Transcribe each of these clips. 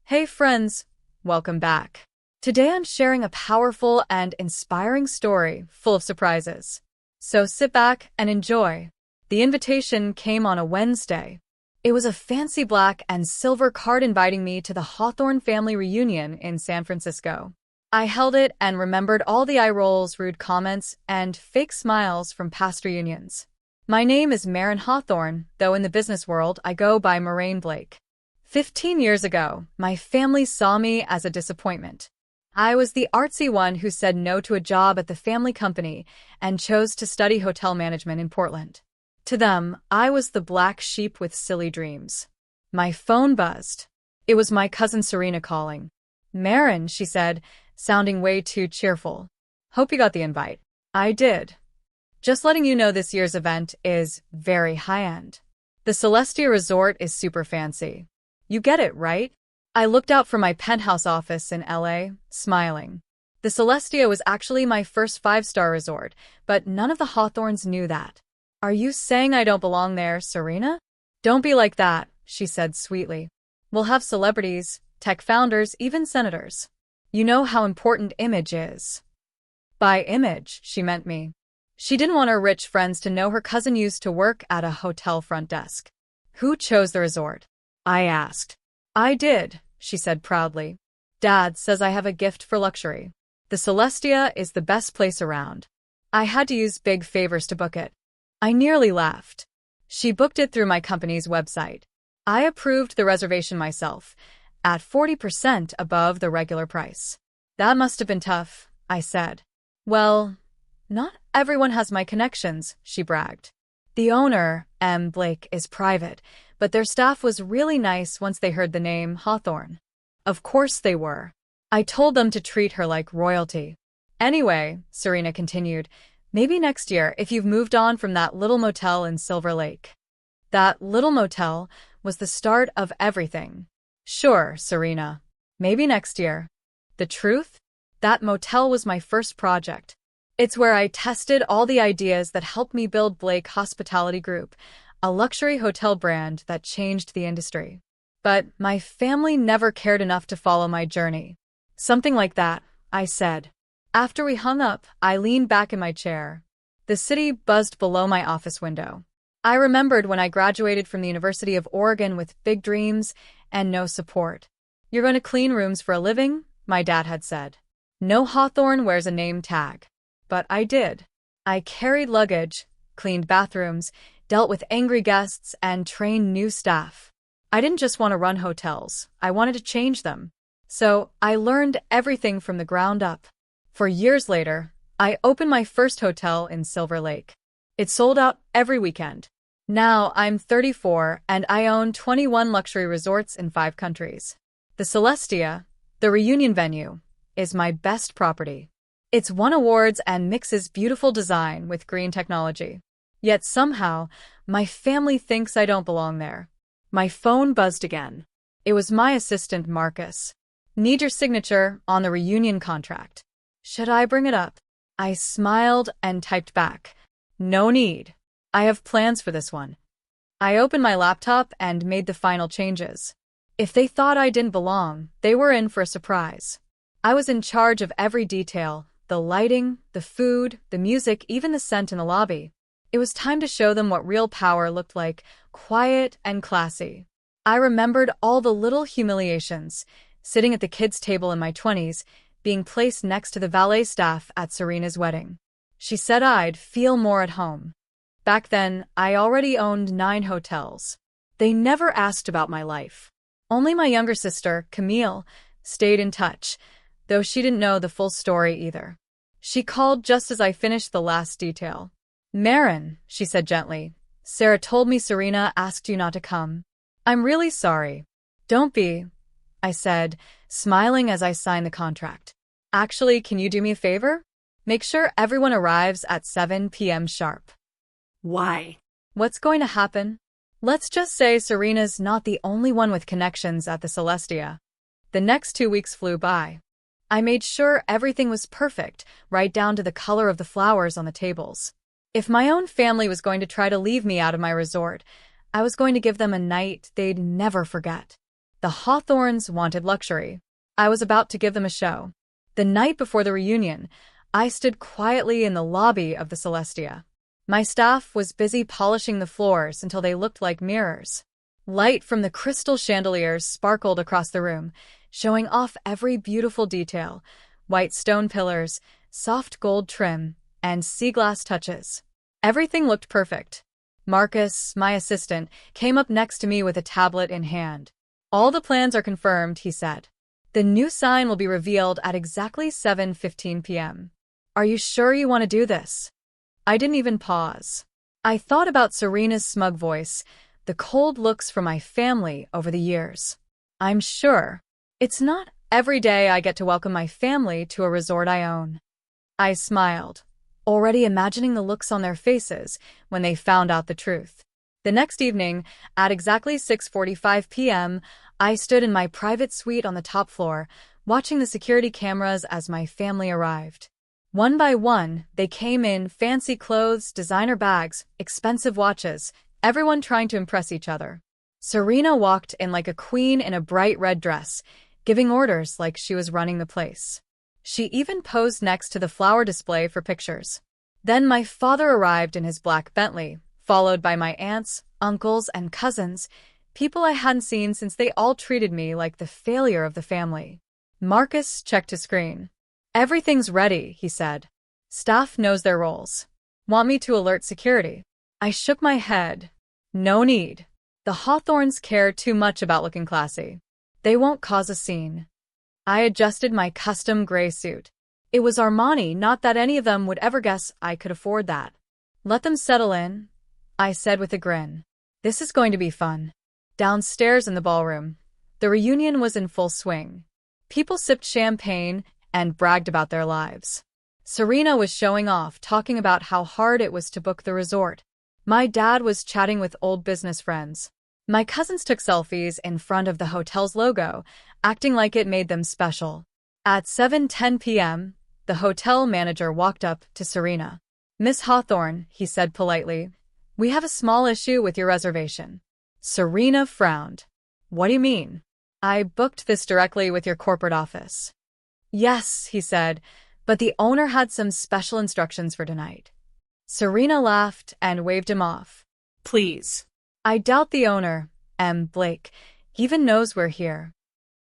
Hey friends, welcome back. Today I'm sharing a powerful and inspiring story full of surprises. So sit back and enjoy. The invitation came on a Wednesday. It was a fancy black and silver card inviting me to the Hawthorne family reunion in San Francisco. I held it and remembered all the eye rolls, rude comments, and fake smiles from past reunions. My name is Marin Hawthorne, though in the business world I go by Marin Blake. 15 years ago, my family saw me as a disappointment. I was the artsy one who said no to a job at the family company and chose to study hotel management in Portland. To them, I was the black sheep with silly dreams. My phone buzzed. It was my cousin Serena calling. "Marin," she said, sounding way too cheerful. "Hope you got the invite." I did. "Just letting you know this year's event is very high-end. The Celestia Resort is super fancy. You get it, right?" I looked out from my penthouse office in LA, smiling. The Celestia was actually my first five-star resort, but none of the Hawthorns knew that. "Are you saying I don't belong there, Serena?" "Don't be like that," she said sweetly. "We'll have celebrities, tech founders, even senators. You know how important image is." By image, she meant me. She didn't want her rich friends to know her cousin used to work at a hotel front desk. "Who chose the resort?" I asked. "I did," she said proudly. "Dad says I have a gift for luxury. The Celestia is the best place around. I had to use big favors to book it." I nearly laughed. She booked it through my company's website. I approved the reservation myself, at 40% above the regular price. "That must have been tough," I said. "Well, not everyone has my connections," she bragged. "The owner, M. Blake, is private, but their staff was really nice once they heard the name Hawthorne." Of course they were. I told them to treat her like royalty. "Anyway," Serena continued, "maybe next year if you've moved on from that little motel in Silver Lake." That little motel was the start of everything. "Sure, Serena. Maybe next year." The truth? That motel was my first project. It's where I tested all the ideas that helped me build Blake Hospitality Group, a luxury hotel brand that changed the industry. But my family never cared enough to follow my journey. "Something like that," I said. After we hung up, I leaned back in my chair. The city buzzed below my office window. I remembered when I graduated from the University of Oregon with big dreams and no support. "You're going to clean rooms for a living?" my dad had said. "No Hawthorne wears a name tag." But I did. I carried luggage, cleaned bathrooms, dealt with angry guests, and trained new staff. I didn't just want to run hotels, I wanted to change them. So I learned everything from the ground up. For years later, I opened my first hotel in Silver Lake. It sold out every weekend. Now I'm 34 and I own 21 luxury resorts in 5 countries. The Celestia, the reunion venue, is my best property. It's won awards and mixes beautiful design with green technology. Yet somehow, my family thinks I don't belong there. My phone buzzed again. It was my assistant, Marcus. "Need your signature on the reunion contract." Should I bring it up? I smiled and typed back. "No need. I have plans for this one." I opened my laptop and made the final changes. If they thought I didn't belong, they were in for a surprise. I was in charge of every detail. The lighting, the food, the music, even the scent in the lobby. It was time to show them what real power looked like, quiet and classy. I remembered all the little humiliations, sitting at the kids' table in my 20s, being placed next to the valet staff at Serena's wedding. She said I'd feel more at home. Back then, I already owned 9 hotels. They never asked about my life. Only my younger sister, Camille, stayed in touch, though she didn't know the full story either. She called just as I finished the last detail. "Marin," she said gently, "Sarah told me Serena asked you not to come." "I'm really sorry." "Don't be," I said, smiling as I signed the contract. "Actually, can you do me a favor? Make sure everyone arrives at 7 p.m. sharp." Why? "What's going to happen? Let's just say Serena's not the only one with connections at the Celestia." The next 2 weeks flew by. I made sure everything was perfect, right down to the color of the flowers on the tables. If my own family was going to try to leave me out of my resort, I was going to give them a night they'd never forget. The Hawthorns wanted luxury. I was about to give them a show. The night before the reunion, I stood quietly in the lobby of the Celestia. My staff was busy polishing the floors until they looked like mirrors. Light from the crystal chandeliers sparkled across the room, showing off every beautiful detail: white stone pillars, soft gold trim, and sea glass touches. Everything looked perfect. Marcus, my assistant, came up next to me with a tablet in hand. "All the plans are confirmed," he said. "The new sign will be revealed at exactly 7:15 p.m. Are you sure you want to do this?" I didn't even pause. I thought about Serena's smug voice, the cold looks from my family over the years. I'm sure. It's not every day I get to welcome my family to a resort I own. I smiled, already imagining the looks on their faces when they found out the truth. The next evening, at exactly 6:45 p.m., I stood in my private suite on the top floor, watching the security cameras as my family arrived. One by one, they came in: fancy clothes, designer bags, expensive watches, everyone trying to impress each other. Serena walked in like a queen in a bright red dress, giving orders like she was running the place. She even posed next to the flower display for pictures. Then my father arrived in his black Bentley, followed by my aunts, uncles, and cousins, people I hadn't seen since they all treated me like the failure of the family. Marcus checked his screen. "Everything's ready," he said. "Staff knows their roles. Want me to alert security?" I shook my head. No need. The Hawthorns care too much about looking classy. They won't cause a scene. I adjusted my custom gray suit. It was Armani, not that any of them would ever guess I could afford that. "Let them settle in," I said with a grin. "This is going to be fun." Downstairs in the ballroom, the reunion was in full swing. People sipped champagne and bragged about their lives. Serena was showing off, talking about how hard it was to book the resort. My dad was chatting with old business friends. My cousins took selfies in front of the hotel's logo, acting like it made them special. At 7:10 p.m., the hotel manager walked up to Serena. "Miss Hawthorne," he said politely, "we have a small issue with your reservation." Serena frowned. "What do you mean?" "I booked this directly with your corporate office." "Yes," he said, "but the owner had some special instructions for tonight." Serena laughed and waved him off. "Please." "I doubt the owner, Blake, even knows we're here."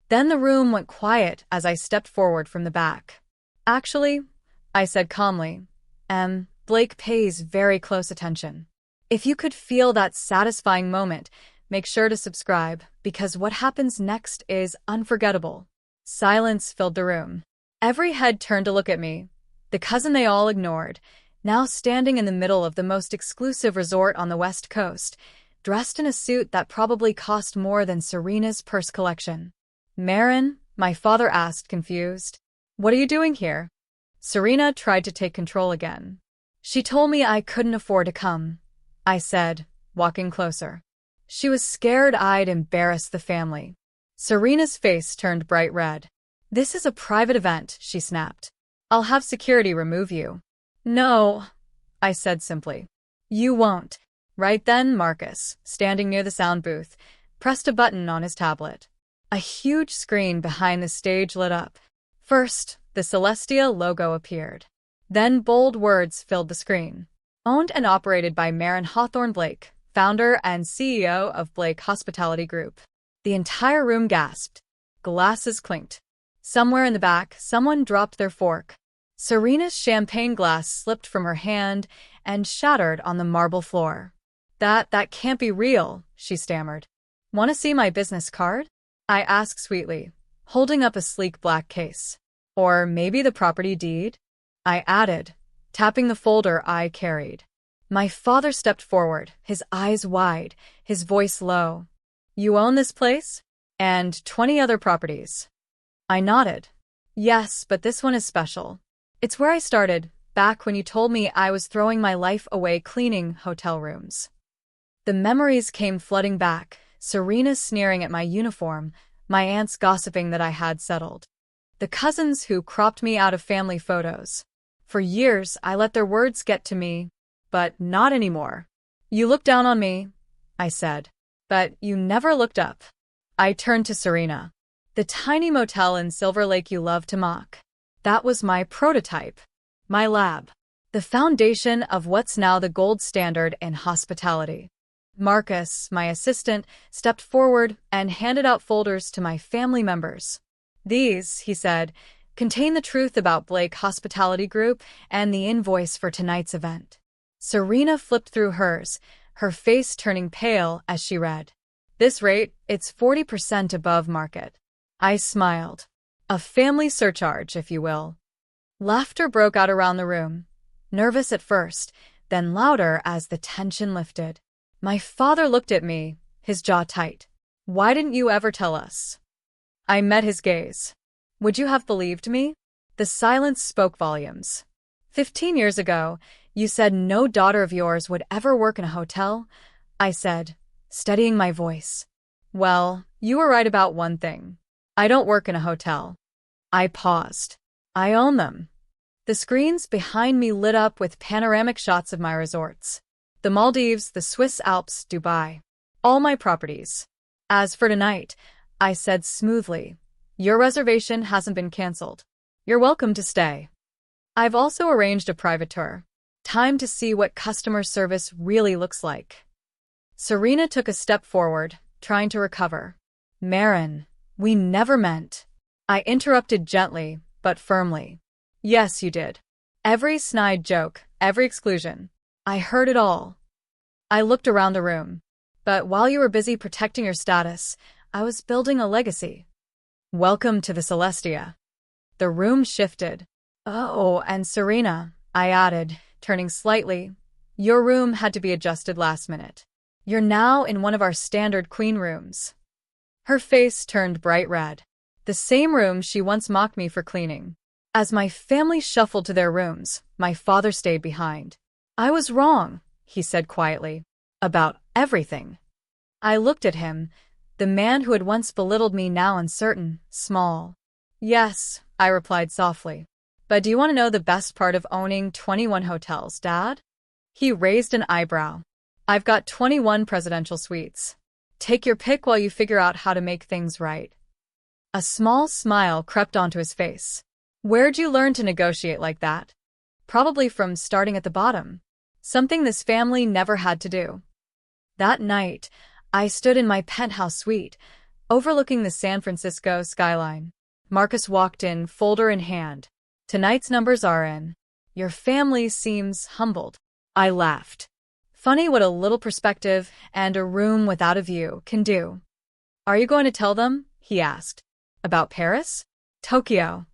Then the room went quiet as I stepped forward from the back. "Actually," I said calmly, Blake pays very close attention. If you could feel that satisfying moment, make sure to subscribe, because what happens next is unforgettable." Silence filled the room. Every head turned to look at me, the cousin they all ignored, now standing in the middle of the most exclusive resort on the West Coast, dressed in a suit that probably cost more than Serena's purse collection. "Marin?" my father asked, confused. "What are you doing here?" Serena tried to take control again. "She told me I couldn't afford to come," I said, walking closer. She was scared I'd embarrass the family. Serena's face turned bright red. "This is a private event," she snapped. "I'll have security remove you." "No," I said simply. "You won't." Right then, Marcus, standing near the sound booth, pressed a button on his tablet. A huge screen behind the stage lit up. First, the Celestia logo appeared. Then bold words filled the screen. "Owned and operated by Marin Blake, founder and CEO of Blake Hospitality Group." The entire room gasped. Glasses clinked. Somewhere in the back, someone dropped their fork. Serena's champagne glass slipped from her hand and shattered on the marble floor. That can't be real," she stammered. "Want to see my business card?" I asked sweetly, holding up a sleek black case. "Or maybe the property deed?" I added, tapping the folder I carried. My father stepped forward, his eyes wide, his voice low. "You own this place? And 20 other properties?" I nodded. "Yes, but this one is special. It's where I started, back when you told me I was throwing my life away cleaning hotel rooms." The memories came flooding back, Serena sneering at my uniform, my aunts gossiping that I had settled. The cousins who cropped me out of family photos. For years, I let their words get to me, but not anymore. "You look down on me," I said, "but you never looked up." I turned to Serena. The tiny motel in Silver Lake you love to mock. That was my prototype. My lab. The foundation of what's now the gold standard in hospitality. Marcus, my assistant, stepped forward and handed out folders to my family members. These, he said, contain the truth about Blake Hospitality Group and the invoice for tonight's event. Serena flipped through hers, her face turning pale as she read. This rate, it's 40% above market. I smiled. A family surcharge, if you will. Laughter broke out around the room. Nervous at first, then louder as the tension lifted. My father looked at me, his jaw tight. Why didn't you ever tell us? I met his gaze. Would you have believed me? The silence spoke volumes. 15 years ago, you said no daughter of yours would ever work in a hotel, I said, steadying my voice. Well, you were right about one thing. I don't work in a hotel. I paused. I own them. The screens behind me lit up with panoramic shots of my resorts. The Maldives, the Swiss Alps, Dubai. All my properties. As for tonight, I said smoothly, your reservation hasn't been canceled. You're welcome to stay. I've also arranged a private tour. Time to see what customer service really looks like. Serena took a step forward, trying to recover. Marin, we never meant. I interrupted gently, but firmly. Yes, you did. Every snide joke, every exclusion. I heard it all. I looked around the room. But while you were busy protecting your status, I was building a legacy. Welcome to the Celestia. The room shifted. Oh, and Serena, I added, turning slightly. Your room had to be adjusted last minute. You're now in one of our standard queen rooms. Her face turned bright red. The same room she once mocked me for cleaning. As my family shuffled to their rooms, my father stayed behind. I was wrong, he said quietly, about everything. I looked at him, the man who had once belittled me now uncertain, small. Yes, I replied softly. But do you want to know the best part of owning 21 hotels, Dad? He raised an eyebrow. I've got 21 presidential suites. Take your pick while you figure out how to make things right. A small smile crept onto his face. Where'd you learn to negotiate like that? Probably from starting at the bottom. Something this family never had to do. That night, I stood in my penthouse suite, overlooking the San Francisco skyline. Marcus walked in, folder in hand. Tonight's numbers are in. Your family seems humbled. I laughed. Funny what a little perspective and a room without a view can do. Are you going to tell them? He asked. About Paris? Tokyo.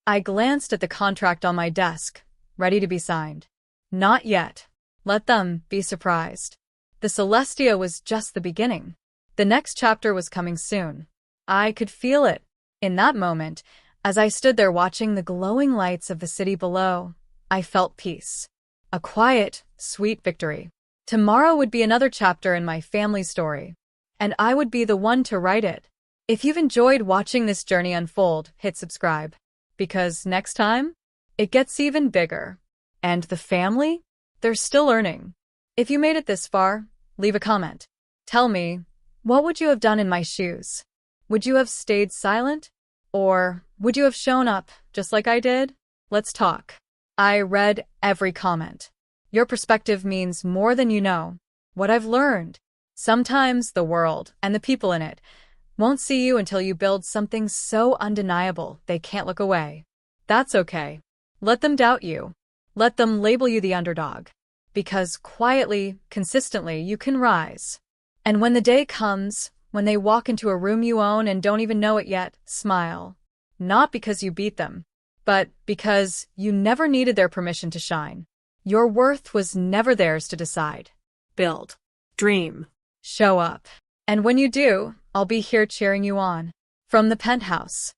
I glanced at the contract on my desk, ready to be signed. Not yet. Let them be surprised. The Celestia was just the beginning. The next chapter was coming soon. I could feel it. In that moment, as I stood there watching the glowing lights of the city below, I felt peace. A quiet, sweet victory. Tomorrow would be another chapter in my family story, and I would be the one to write it. If you've enjoyed watching this journey unfold, hit subscribe. Because next time, it gets even bigger. And the family? They're still learning. If you made it this far, leave a comment. Tell me, what would you have done in my shoes? Would you have stayed silent? Or would you have shown up, just like I did? Let's talk. I read every comment. Your perspective means more than you know. What I've learned. Sometimes the world, and the people in it, won't see you until you build something so undeniable they can't look away. That's okay. Let them doubt you. Let them label you the underdog. Because quietly, consistently, you can rise. And when the day comes, when they walk into a room you own and don't even know it yet, smile. Not because you beat them, but because you never needed their permission to shine. Your worth was never theirs to decide. Build. Dream. Show up. And when you do, I'll be here cheering you on. From the penthouse.